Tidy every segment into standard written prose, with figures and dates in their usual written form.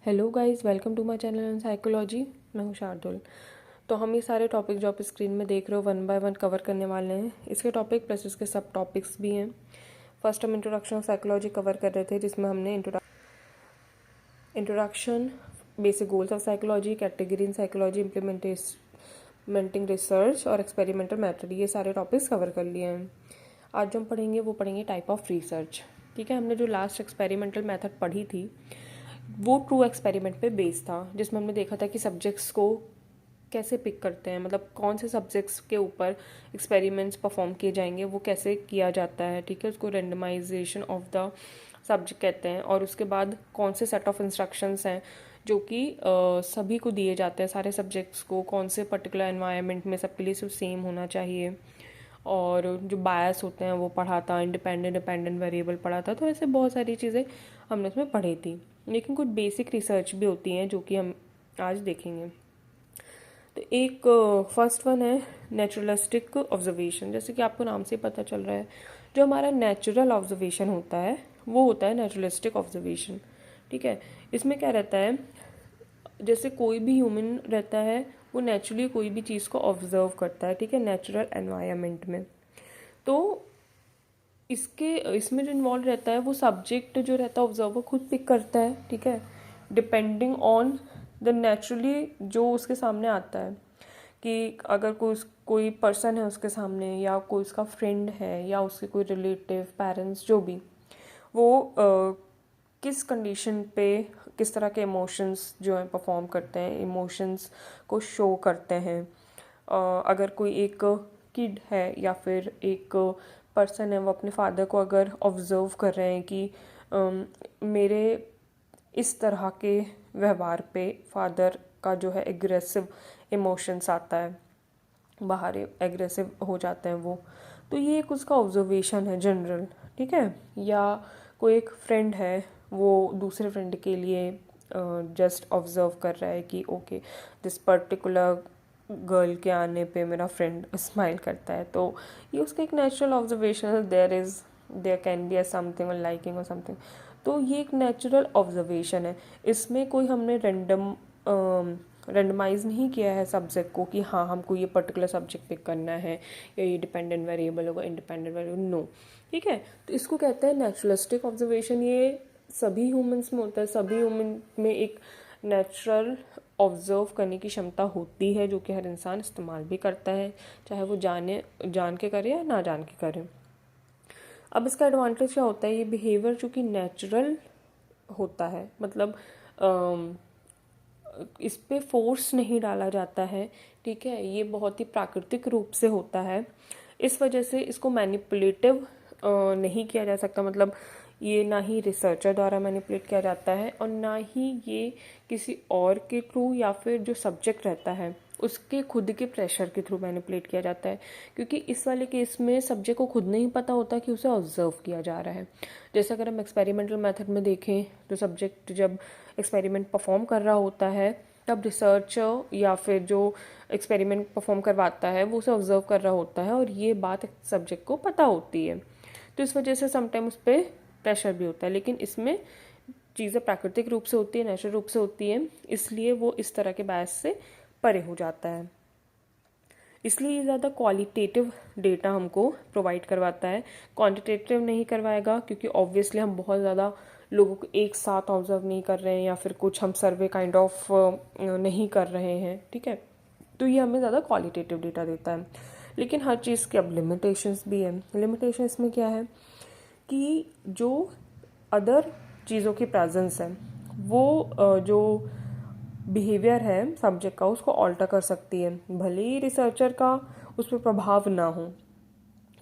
Hello guys, welcome to my channel on psychology. मैं हूँ शार्दुल। तो हम ये सारे टॉपिक जो आप स्क्रीन में देख रहे हो वन बाय वन कवर करने वाले हैं। इसके टॉपिक प्लस इसके सब टॉपिक्स भी हैं। फर्स्ट हम इंट्रोडक्शन ऑफ साइकोलॉजी कवर कर रहे थे, जिसमें हमने introduction, basic goals of psychology, category in psychology, implementing research और एक्सपेरिमेंटल मेथड, ये सारे टॉपिक्स कवर कर लिए हैं। आज जो हम पढ़ेंगे वो पढ़ेंगे टाइप ऑफ रिसर्च। ठीक है, हमने जो लास्ट एक्सपेरिमेंटल मेथड पढ़ी थी वो ट्रू एक्सपेरिमेंट पे बेस्ड था, जिसमें हमने देखा था कि सब्जेक्ट्स को कैसे पिक करते हैं, मतलब कौन से सब्जेक्ट्स के ऊपर एक्सपेरिमेंट्स परफॉर्म किए जाएंगे, वो कैसे किया जाता है। ठीक है, उसको रेंडमाइजेशन ऑफ द सब्जेक्ट कहते हैं। और उसके बाद कौन से सेट ऑफ इंस्ट्रक्शंस हैं जो कि सभी को दिए जाते हैं, सारे सब्जेक्ट्स को, कौन से पर्टिकुलर एनवायरनमेंट में सबके लिए सिर्फ सेम होना चाहिए। और जो बायस होते हैं वो पढ़ा था, डिपेंडेंट वेरिएबल पढ़ा था। तो ऐसे बहुत सारी चीज़ें हमने उसमें पढ़ी थी, लेकिन कुछ बेसिक रिसर्च भी होती हैं जो कि हम आज देखेंगे। तो एक फर्स्ट वन है नेचुरलिस्टिक ऑब्जर्वेशन। जैसे कि आपको नाम से पता चल रहा है, जो हमारा नेचुरल ऑब्जर्वेशन होता है वो होता है नेचुरलिस्टिक ऑब्जर्वेशन। ठीक है, इसमें क्या रहता है, जैसे कोई भी ह्यूमन रहता है वो नेचुरली कोई भी चीज़ को ऑब्जर्व करता है। ठीक है, नेचुरल एनवायरनमेंट में। तो इसमें जो इन्वॉल्व रहता है वो सब्जेक्ट जो रहता है ऑब्जर्वर खुद पिक करता है। ठीक है, डिपेंडिंग ऑन द नेचुरली जो उसके सामने आता है, कि अगर कोई पर्सन है उसके सामने, या कोई उसका फ्रेंड है, या उसके कोई रिलेटिव, पेरेंट्स, जो भी, वो किस कंडीशन पे किस तरह के इमोशंस जो है परफॉर्म करते हैं, इमोशंस को शो करते हैं। अगर कोई एक किड है या फिर एक पर्सन है, वो अपने फादर को अगर ऑब्जर्व कर रहे हैं कि मेरे इस तरह के व्यवहार पे फादर का जो है एग्रेसिव इमोशंस आता है, बाहर एग्रेसिव हो जाते हैं वो, तो ये एक उसका ऑब्जर्वेशन है जनरल। ठीक है, या कोई एक फ्रेंड है, वो दूसरे फ्रेंड के लिए जस्ट ऑब्जर्व कर रहा है कि ओके, दिस पर्टिकुलर गर्ल के आने पे मेरा फ्रेंड स्माइल करता है, तो ये उसका एक नेचुरल ऑब्जर्वेशन है। There can be a something और लाइकिंग और समथिंग। तो ये एक नेचुरल ऑब्जर्वेशन है। इसमें कोई हमने रेंडमाइज नहीं किया है सब्जेक्ट को कि हाँ हमको ये पर्टिकुलर सब्जेक्ट पिक करना है, या ये डिपेंडेंट वेरिएबल होगा, इंडिपेंडेंट वेरिएबल, नो। ठीक है, तो इसको कहते हैं नेचुरलिस्टिक ऑब्जर्वेशन। ये सभी ह्यूमंस में होता है, सभी ह्यूमन में एक नेचुरल ऑब्जर्व करने की क्षमता होती है, जो कि हर इंसान इस्तेमाल भी करता है, चाहे वो जान के करे या ना जान के करे। अब इसका एडवांटेज क्या होता है, ये बिहेवियर चूँकि नेचुरल होता है, मतलब इस पे फोर्स नहीं डाला जाता है। ठीक है, ये बहुत ही प्राकृतिक रूप से होता है, इस वजह से इसको मैनिपुलेटिव नहीं किया जा सकता। मतलब ये ना ही रिसर्चर द्वारा मैनिपुलेट किया जाता है, और ना ही ये किसी और के थ्रू, या फिर जो सब्जेक्ट रहता है उसके खुद के प्रेशर के थ्रू मैनिपुलेट किया जाता है। क्योंकि इस वाले केस में सब्जेक्ट को खुद नहीं पता होता कि उसे ऑब्जर्व किया जा रहा है। जैसे अगर हम एक्सपेरिमेंटल मेथड में देखें, तो सब्जेक्ट जब एक्सपेरिमेंट परफॉर्म कर रहा होता है, तब रिसर्चर या फिर जो एक्सपेरिमेंट परफॉर्म करवाता है वो उसे ऑब्जर्व कर रहा होता है, और ये बात सब्जेक्ट को पता होती है। तो इस वजह से समटाइम उस पर प्रेशर भी होता है, लेकिन इसमें चीज़ें प्राकृतिक रूप से होती है, नेचुरल रूप से होती है, इसलिए वो इस तरह के बायस से परे हो जाता है। इसलिए ये ज़्यादा क्वालिटेटिव डेटा हमको प्रोवाइड करवाता है, क्वांटिटेटिव नहीं करवाएगा, क्योंकि ऑब्वियसली हम बहुत ज़्यादा लोगों को एक साथ ऑब्जर्व नहीं कर रहे हैं, या फिर कुछ हम सर्वे काइंड ऑफ नहीं कर रहे हैं। ठीक है, तो ये हमें ज़्यादा क्वालिटेटिव डेटा देता है। लेकिन हर चीज़ की अब लिमिटेशंस भी है। लिमिटेशन इसमें क्या है कि जो अदर चीज़ों की प्रेजेंस है, वो जो बिहेवियर है सब्जेक्ट का उसको ऑल्टर कर सकती है। भले ही रिसर्चर का उस पर प्रभाव ना हो,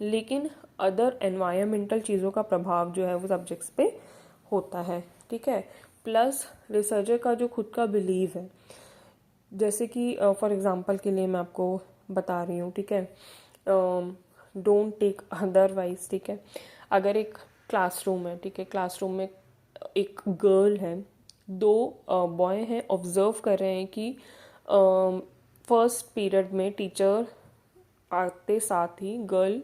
लेकिन अदर एनवायरमेंटल चीज़ों का प्रभाव जो है वो सब्जेक्ट्स पे होता है। ठीक है, प्लस रिसर्चर का जो खुद का बिलीव है, जैसे कि फॉर एग्जांपल के लिए मैं आपको बता रही हूँ। ठीक है, डोंट टेक अदरवाइज। ठीक है, अगर एक क्लासरूम है, ठीक है, क्लासरूम में एक गर्ल है, दो बॉय हैं, ऑब्जर्व कर रहे हैं कि फर्स्ट पीरियड में टीचर आते साथ ही गर्ल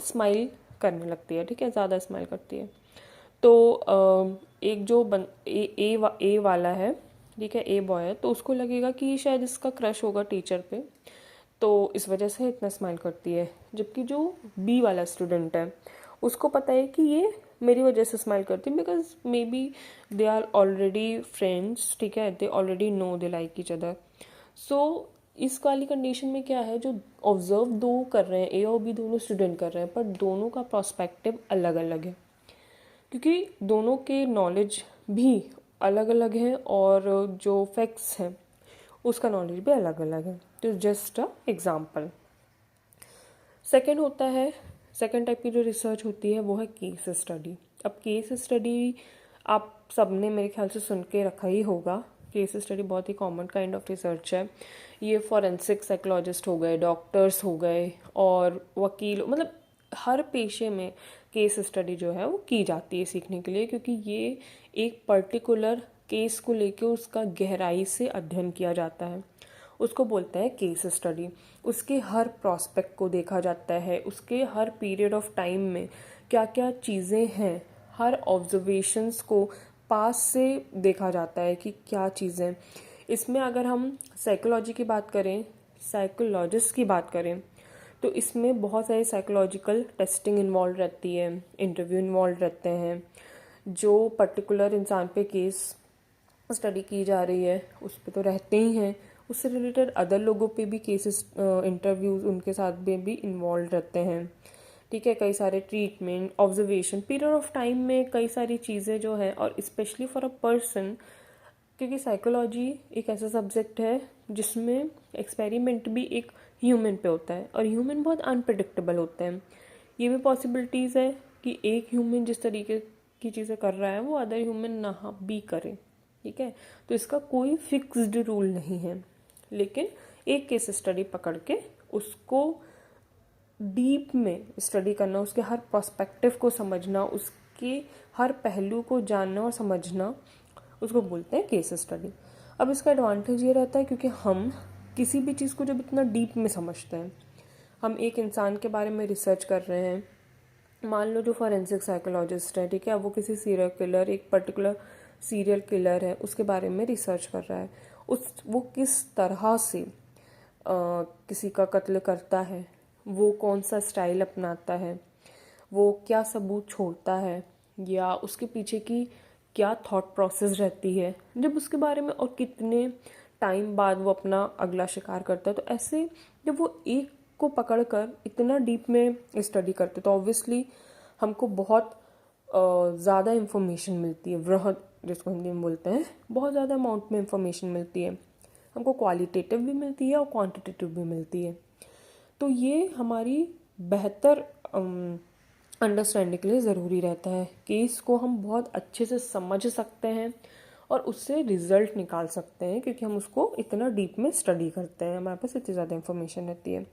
स्माइल करने लगती है। ठीक है, ज़्यादा स्माइल करती है। तो एक जो ए वाला है, ठीक है, ए बॉय है, तो उसको लगेगा कि शायद इसका क्रश होगा टीचर पे, तो इस वजह से इतना स्माइल करती है। जबकि जो बी वाला स्टूडेंट है उसको पता है कि ये मेरी वजह से स्माइल करती है, because may be they are already friends, ठीक है, they already know they like each other. So इस वाली कंडीशन में क्या है, जो ऑब्जर्व दो कर रहे हैं, ए और बी दोनों स्टूडेंट कर रहे हैं, पर दोनों का पर्सपेक्टिव अलग अलग है, क्योंकि दोनों के नॉलेज भी अलग अलग है और जो फैक्ट्स हैं उसका नॉलेज भी अलग अलग है। तो जस्ट अ एग्जाम्पल। सेकेंड होता है, सेकेंड टाइप की जो रिसर्च होती है वो है केस स्टडी। अब केस स्टडी आप सबने मेरे ख्याल से सुन के रखा ही होगा। केस स्टडी बहुत ही कॉमन काइंड ऑफ रिसर्च है। ये फॉरेंसिक साइकोलॉजिस्ट हो गए, डॉक्टर्स हो गए और वकील, मतलब हर पेशे में केस स्टडी जो है वो की जाती है सीखने के लिए, क्योंकि ये एक पर्टिकुलर केस को लेके उसका गहराई से अध्ययन किया जाता है, उसको बोलते हैं केस स्टडी। उसके हर प्रॉस्पेक्ट को देखा जाता है, उसके हर पीरियड ऑफ टाइम में क्या क्या चीज़ें हैं, हर ऑब्जर्वेशंस को पास से देखा जाता है कि क्या चीज़ें। इसमें अगर हम साइकोलॉजी की बात करें, साइकोलॉजिस्ट की बात करें, तो इसमें बहुत सारी साइकोलॉजिकल टेस्टिंग इन्वॉल्व रहती है, इंटरव्यू इन्वॉल्व रहते हैं। जो पर्टिकुलर इंसान पे केस स्टडी की जा रही है उस पे तो रहते ही हैं, उससे रिलेटेड अदर लोगों पे भी केसेस, इंटरव्यूज़ उनके साथ भी इन्वॉल्व रहते हैं, ठीक है। कई सारे treatment, observation, period of time में कई सारी चीज़ें जो हैं, और स्पेशली फॉर अ पर्सन, क्योंकि साइकोलॉजी एक ऐसा सब्जेक्ट है जिसमें एक्सपेरिमेंट भी एक ह्यूमन पे होता है, और ह्यूमन बहुत अनप्रडिक्टेबल होते हैं। ये भी पॉसिबिलिटीज़ है कि एक ह्यूमन जिस तरीके की चीज़ें कर रहा है वो अदर ह्यूमन ना भी करे, ठीक है। तो इसका कोई फिक्स्ड रूल नहीं है, लेकिन एक केस स्टडी पकड़ के उसको डीप में स्टडी करना, उसके हर पर्सपेक्टिव को समझना, उसके हर पहलू को जानना और समझना, उसको बोलते हैं केस स्टडी। अब इसका एडवांटेज ये रहता है क्योंकि हम किसी भी चीज़ को जब इतना डीप में समझते हैं, हम एक इंसान के बारे में रिसर्च कर रहे हैं, मान लो जो फॉरेंसिक साइकोलॉजिस्ट है, ठीक है, वो किसी सीरियल किलर, एक पर्टिकुलर सीरियल किलर है उसके बारे में रिसर्च कर रहा है, वो किस तरह से किसी का कत्ल करता है, वो कौन सा स्टाइल अपनाता है, वो क्या सबूत छोड़ता है, या उसके पीछे की क्या थॉट प्रोसेस रहती है जब उसके बारे में, और कितने टाइम बाद वो अपना अगला शिकार करता है। तो ऐसे जब वो एक को पकड़कर इतना डीप में स्टडी करते तो ऑब्वियसली हमको बहुत ज़्यादा इंफॉर्मेशन मिलती है, वृहद जिसको हिंदी में बोलते हैं, बहुत ज़्यादा अमाउंट में इंफॉर्मेशन मिलती है हमको, क्वालिटेटिव भी मिलती है और क्वांटिटेटिव भी मिलती है। तो ये हमारी बेहतर अंडरस्टैंडिंग के लिए ज़रूरी रहता है। केस को हम बहुत अच्छे से समझ सकते हैं और उससे रिजल्ट निकाल सकते हैं, क्योंकि हम उसको इतना डीप में स्टडी करते हैं, हमारे पास इतनी ज़्यादा इन्फॉर्मेशन रहती है।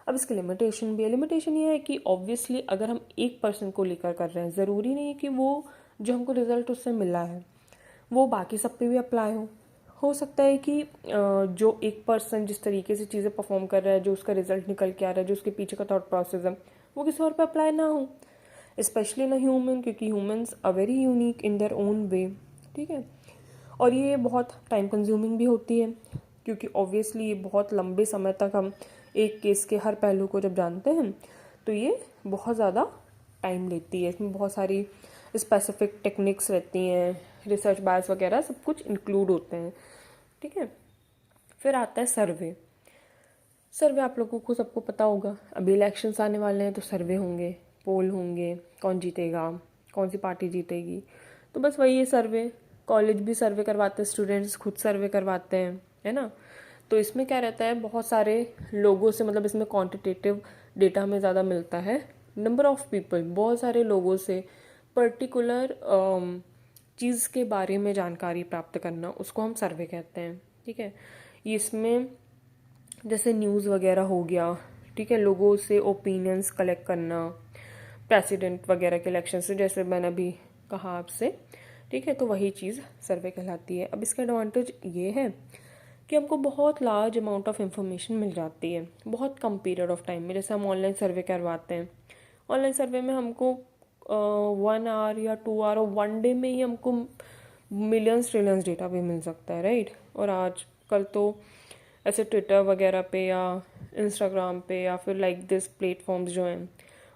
अब इसकी लिमिटेशन भी है। लिमिटेशन ये है कि ऑब्वियसली अगर हम एक पर्सन को लेकर कर रहे हैं, ज़रूरी नहीं है कि वो जो हमको रिजल्ट उससे मिला है वो बाकी सब पे भी अप्लाई हो सकता है कि जो एक पर्सन जिस तरीके से चीज़ें परफॉर्म कर रहा है, जो उसका रिजल्ट निकल के आ रहा है, जो उसके पीछे का थॉट प्रोसेस है, वो किसी और पे अप्लाई ना हो, स्पेशली ना ह्यूमन, क्योंकि humans are very unique in their own way, ठीक है। और ये बहुत टाइम कंज्यूमिंग भी होती है, क्योंकि ऑब्वियसली ये बहुत लंबे समय तक हम एक केस के हर पहलू को जब जानते हैं तो ये बहुत ज़्यादा टाइम लेती है। इसमें बहुत सारी स्पेसिफिक टेक्निक्स रहती हैं, रिसर्च बायस वगैरह सब कुछ इंक्लूड होते हैं, ठीक है। फिर आता है सर्वे। सर्वे आप लोगों को सबको पता होगा, अभी इलेक्शंस आने वाले हैं तो सर्वे होंगे, पोल होंगे, कौन जीतेगा, कौन सी पार्टी जीतेगी। तो बस वही है सर्वे। कॉलेज भी सर्वे करवाते हैं, स्टूडेंट्स खुद सर्वे करवाते हैं, है ना। तो इसमें क्या रहता है, बहुत सारे लोगों से, मतलब इसमें क्वांटिटेटिव डेटा हमें ज़्यादा मिलता है, नंबर ऑफ पीपल, बहुत सारे लोगों से पर्टिकुलर चीज़ के बारे में जानकारी प्राप्त करना, उसको हम सर्वे कहते हैं, ठीक है। इसमें जैसे न्यूज़ वगैरह हो गया, ठीक है, लोगों से ओपिनियंस कलेक्ट करना, प्रेसिडेंट वगैरह के इलेक्शन से, जैसे मैंने अभी कहा आपसे, ठीक है, तो वही चीज़ सर्वे कहलाती है। अब इसका एडवांटेज ये है कि हमको बहुत लार्ज अमाउंट ऑफ इंफॉर्मेशन मिल जाती है बहुत कम पीरियड ऑफ टाइम में। जैसे हम ऑनलाइन सर्वे करवाते हैं, ऑनलाइन सर्वे में हमको 1 आवर या 2 आवर और 1 डे में ही हमको मिलियंस ट्रिलियंस डेटा भी मिल सकता है, राइट। और आजकल तो ऐसे ट्विटर वगैरह पे या इंस्टाग्राम पे या फिर लाइक दिस प्लेटफॉर्म्स जो हैं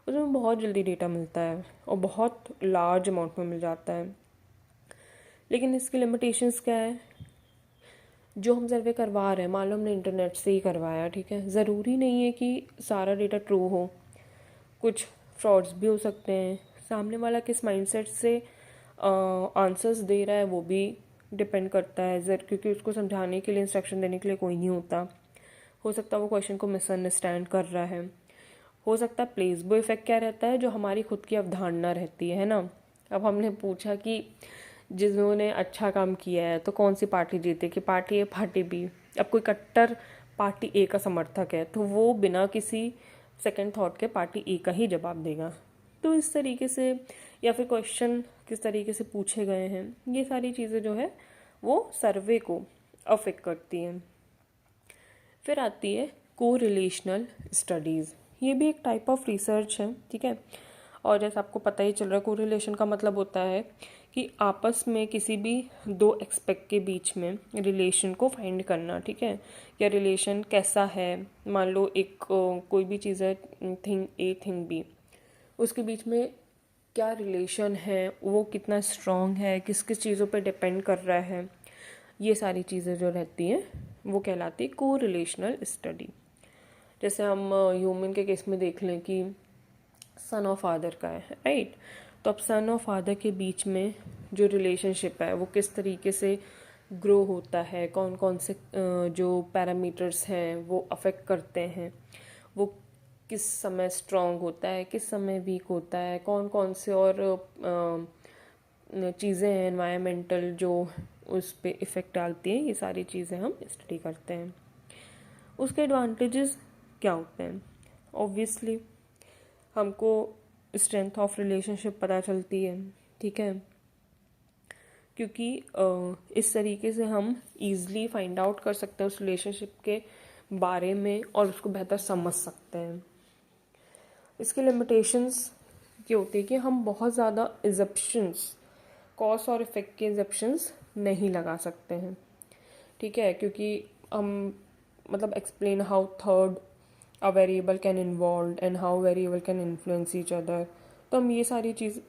उसमें बहुत जल्दी डेटा मिलता है और बहुत लार्ज अमाउंट में मिल जाता है। लेकिन इसकी लिमिटेशंस क्या है? जो हम सर्वे करवा रहे हैं, मान लो हमने इंटरनेट से ही करवाया, ठीक है, ज़रूरी नहीं है कि सारा डेटा ट्रू हो, कुछ फ्रॉड्स भी हो सकते हैं। सामने वाला किस माइंडसेट से आंसर्स दे रहा है वो भी डिपेंड करता है, क्योंकि उसको समझाने के लिए, इंस्ट्रक्शन देने के लिए कोई नहीं होता। हो सकता है वो क्वेश्चन को मिसअंडरस्टैंड कर रहा है। हो सकता है प्लेसबो इफेक्ट क्या रहता है, जो हमारी खुद की अवधारणा रहती है ना। अब हमने पूछा कि जिन्होंने अच्छा काम किया है तो कौन सी पार्टी जीती, कि पार्टी ए पार्टी बी। अब कोई कट्टर पार्टी ए का समर्थक है तो वो बिना किसी सेकंड थॉट के पार्टी ए का ही जवाब देगा। तो इस तरीके से, या फिर क्वेश्चन किस तरीके से पूछे गए हैं, ये सारी चीज़ें जो है वो सर्वे को अफेक्ट करती हैं। फिर आती है कोरिलेशनल स्टडीज़। ये भी एक टाइप ऑफ रिसर्च है, ठीक है। और जैसे आपको पता ही चल रहा है, कोरिलेशन का मतलब होता है कि आपस में किसी भी दो एक्सपेक्ट के बीच में रिलेशन को फाइंड करना, ठीक है। या रिलेशन कैसा है, मान लो एक कोई भी चीज़ है, थिंग ए थिंग बी, उसके बीच में क्या रिलेशन है, वो कितना स्ट्रॉन्ग है, किस किस चीज़ों पे डिपेंड कर रहा है, ये सारी चीज़ें जो रहती हैं वो कहलाती है कोरिलेशनल स्टडी। जैसे हम ह्यूमन के केस में देख लें कि सन और फादर का है, राइट। तो अब सन और फादर के बीच में जो रिलेशनशिप है वो किस तरीके से ग्रो होता है, कौन कौन से जो पैरामीटर्स हैं वो अफेक्ट करते हैं, वो किस समय स्ट्रांग होता है, किस समय वीक होता है, कौन कौन से और चीज़ें हैं एनवायरमेंटल जो उस पर इफ़ेक्ट डालती हैं, ये सारी चीज़ें हम स्टडी करते हैं। उसके एडवांटेजेस क्या होते हैं? ऑब्वियसली हमको स्ट्रेंथ ऑफ रिलेशनशिप पता चलती है, ठीक है, क्योंकि इस तरीके से हम ईज़िली फाइंड आउट कर सकते हैं उस रिलेशनशिप के बारे में और उसको बेहतर समझ सकते हैं। इसके लिमिटेशंस ये होती है कि हम बहुत ज़्यादा एजप्शंस, कॉज और इफ़ेक्ट के एजप्शंस नहीं लगा सकते हैं, ठीक है, क्योंकि हम मतलब explain how third a variable can involve and how variable can influence each other. तो हम ये सारी चीज़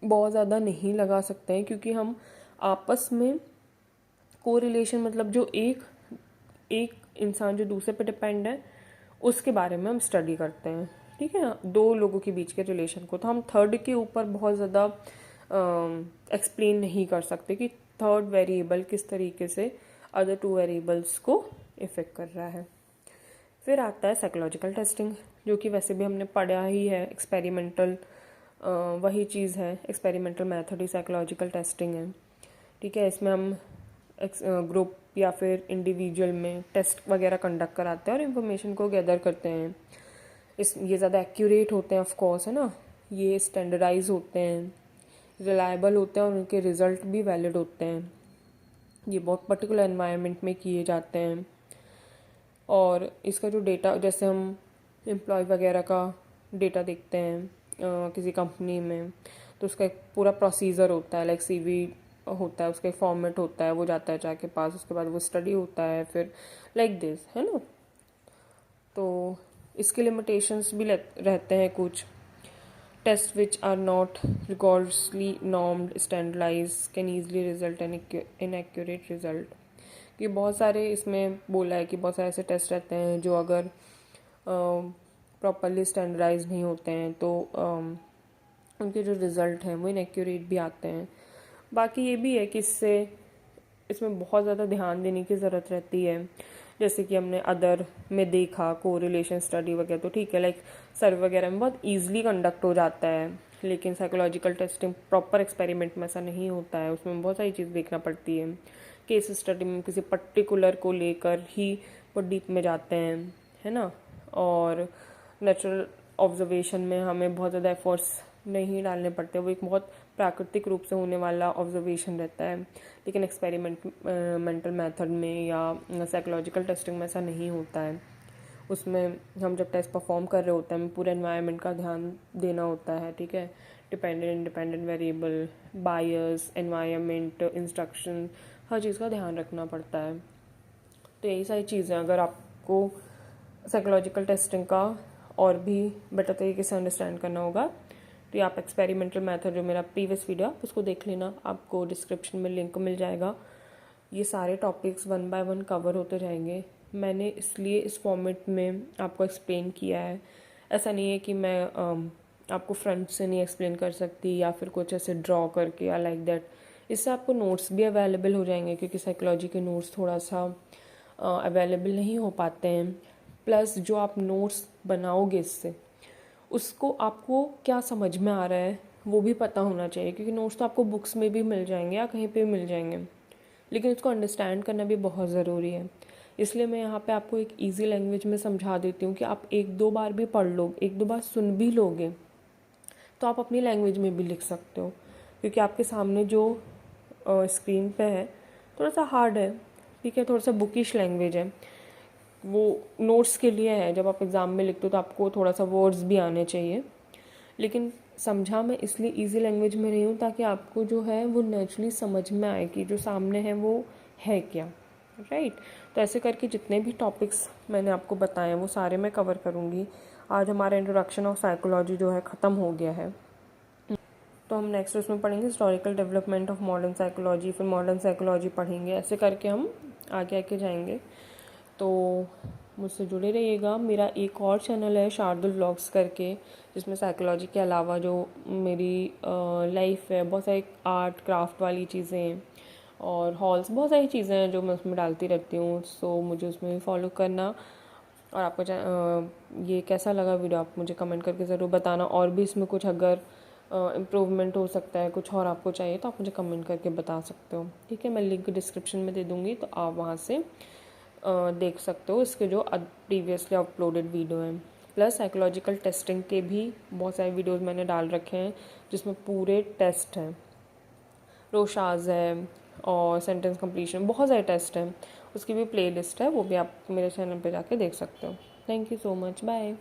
बहुत ज़्यादा नहीं लगा सकते हैं, क्योंकि हम आपस में कोरिलेशन मतलब जो एक इंसान जो दूसरे पे डिपेंड है उसके बारे में हम स्टडी करते हैं, ठीक है, दो लोगों के बीच के रिलेशन को। तो हम थर्ड के ऊपर बहुत ज़्यादा एक्सप्लेन नहीं कर सकते कि थर्ड वेरिएबल किस तरीके से अदर टू वेरिएबल्स को इफ़ेक्ट कर रहा है। फिर आता है साइकोलॉजिकल टेस्टिंग, जो कि वैसे भी हमने पढ़ा ही है, एक्सपेरिमेंटल वही चीज़ है, एक्सपेरिमेंटल मेथड ही साइकोलॉजिकल टेस्टिंग है, ठीक है। इसमें हम ग्रुप या फिर इंडिविजुअल में टेस्ट वगैरह कंडक्ट कराते हैं और इन्फॉर्मेशन को गैदर करते हैं। ये ज़्यादा एक्यूरेट होते हैं, ऑफ कोर्स, है ना, ये स्टैंडर्डाइज होते हैं, रिलायबल होते हैं और उनके रिज़ल्ट भी वैलिड होते हैं। ये बहुत पर्टिकुलर एनवायरनमेंट में किए जाते हैं। और इसका जो डेटा, जैसे हम एम्प्लॉय वगैरह का डेटा देखते हैं किसी कंपनी में, तो उसका एक पूरा प्रोसीजर होता है, लाइक सीवी होता है, उसका एक फॉर्मेट होता है, वो जाता है जाके पास, उसके बाद वो स्टडी होता है, फिर लाइक दिस, है ना। तो इसके लिमिटेशंस भी रहते हैं कुछ। Test which are not rigorously normed standardized can easily result in inaccurate result। कि बहुत सारे इसमें बोला है कि बहुत सारे ऐसे टेस्ट रहते हैं जो अगर प्रॉपरली स्टैंडर्डाइज नहीं होते हैं तो उनके जो रिज़ल्ट हैं वो इनएक्यूरेट भी आते हैं। बाकी ये भी है कि इसमें बहुत ज़्यादा ध्यान देने की ज़रूरत रहती है। जैसे कि हमने अदर में देखा कोरिलेशन स्टडी वगैरह, तो ठीक है, लाइक सर्वे वगैरह में बहुत ईजिली कंडक्ट हो जाता है, लेकिन साइकोलॉजिकल टेस्टिंग प्रॉपर एक्सपेरिमेंट में ऐसा नहीं होता है, उसमें बहुत सारी चीज़ देखना पड़ती है। केस स्टडी में किसी पर्टिकुलर को लेकर ही बहुत डीप में जाते हैं, है ना। और नेचुरल ऑब्जर्वेशन में हमें बहुत ज़्यादा एफर्ट्स नहीं डालने पड़ते, वो एक बहुत प्राकृतिक रूप से होने वाला ऑब्जर्वेशन रहता है। लेकिन एक्सपेरिमेंटल मेथड में या साइकोलॉजिकल टेस्टिंग में ऐसा नहीं होता है। उसमें हम जब टेस्ट परफॉर्म कर रहे होते हैं, हमें पूरे एनवायरनमेंट का ध्यान देना होता है, ठीक है। डिपेंडेंट इंडिपेंडेंट वेरिएबल, बायस, एनवायरनमेंट, इंस्ट्रक्शन, हर चीज़ का ध्यान रखना पड़ता है। तो यही सारी चीज़ें अगर आपको साइकोलॉजिकल टेस्टिंग का और भी बेटर तरीके से अंडरस्टैंड करना होगा तो ये आप एक्सपेरिमेंटल मेथड जो मेरा प्रीवियस वीडियो आप उसको देख लेना, आपको डिस्क्रिप्शन में लिंक मिल जाएगा। ये सारे टॉपिक्स 1 बाय 1 कवर होते जाएंगे। मैंने इसलिए इस फॉर्मेट में आपको एक्सप्लेन किया है। ऐसा नहीं है कि मैं आपको फ्रंट से नहीं एक्सप्लेन कर सकती या फिर कुछ ऐसे ड्रॉ करके या लाइक दैट। इससे आपको नोट्स भी अवेलेबल हो जाएंगे क्योंकि साइकोलॉजी के नोट्स थोड़ा सा अवेलेबल नहीं हो पाते हैं। प्लस जो आप नोट्स बनाओगे इससे उसको आपको क्या समझ में आ रहा है वो भी पता होना चाहिए, क्योंकि नोट्स तो आपको बुक्स में भी मिल जाएंगे या कहीं पे भी मिल जाएंगे, लेकिन उसको अंडरस्टैंड करना भी बहुत ज़रूरी है। इसलिए मैं यहाँ पे आपको एक इजी लैंग्वेज में समझा देती हूँ कि आप 1-2 बार भी पढ़ लो, 1-2 बार सुन भी लोगे तो आप अपनी लैंग्वेज में भी लिख सकते हो, क्योंकि आपके सामने जो स्क्रीन पे है थोड़ा सा हार्ड है, ठीक है, थोड़ा सा बुकिश लैंग्वेज है। वो नोट्स के लिए है, जब आप एग्ज़ाम में लिखते हो तो आपको थोड़ा सा वर्ड्स भी आने चाहिए, लेकिन समझा मैं इसलिए इजी लैंग्वेज में रही हूँ ताकि आपको जो है वो नेचुरली समझ में आए कि जो सामने है वो है क्या, राइट। तो ऐसे करके जितने भी टॉपिक्स मैंने आपको बताए हैं वो सारे मैं कवर करूँगी। आज हमारा इंट्रोडक्शन ऑफ साइकोलॉजी जो है ख़त्म हो गया है, तो हम नेक्स्ट उसमें पढ़ेंगे historical development of modern psychology, फिर मॉडर्न साइकोलॉजी पढ़ेंगे। ऐसे करके हम आगे आगे जाएंगे। तो मुझसे जुड़े रहिएगा। मेरा एक और चैनल है शार्दुल व्लॉग्स करके, जिसमें साइकोलॉजी के अलावा जो मेरी लाइफ है, बहुत सारी आर्ट क्राफ्ट वाली चीज़ें और हॉल्स, बहुत सारी चीज़ें हैं जो मैं उसमें डालती रहती हूँ। सो मुझे उसमें भी फॉलो करना। और आपको ये कैसा लगा वीडियो आप मुझे कमेंट करके ज़रूर बताना, और भी इसमें कुछ अगर इम्प्रूवमेंट हो सकता है, कुछ और आपको चाहिए तो आप मुझे कमेंट करके बता सकते हो, ठीक है। मैं लिंक डिस्क्रिप्शन में दे दूँगी तो आप वहाँ से देख सकते हो इसके जो प्रीवियसली अपलोडेड वीडियो हैं। प्लस साइकोलॉजिकल टेस्टिंग के भी बहुत सारे वीडियोस मैंने डाल रखे हैं जिसमें पूरे टेस्ट हैं, रोशाज है और सेंटेंस कंप्लीशन, बहुत सारे टेस्ट हैं। उसकी भी प्लेलिस्ट है, वो भी आप मेरे चैनल पे जाके देख सकते हो। Thank you so much, bye.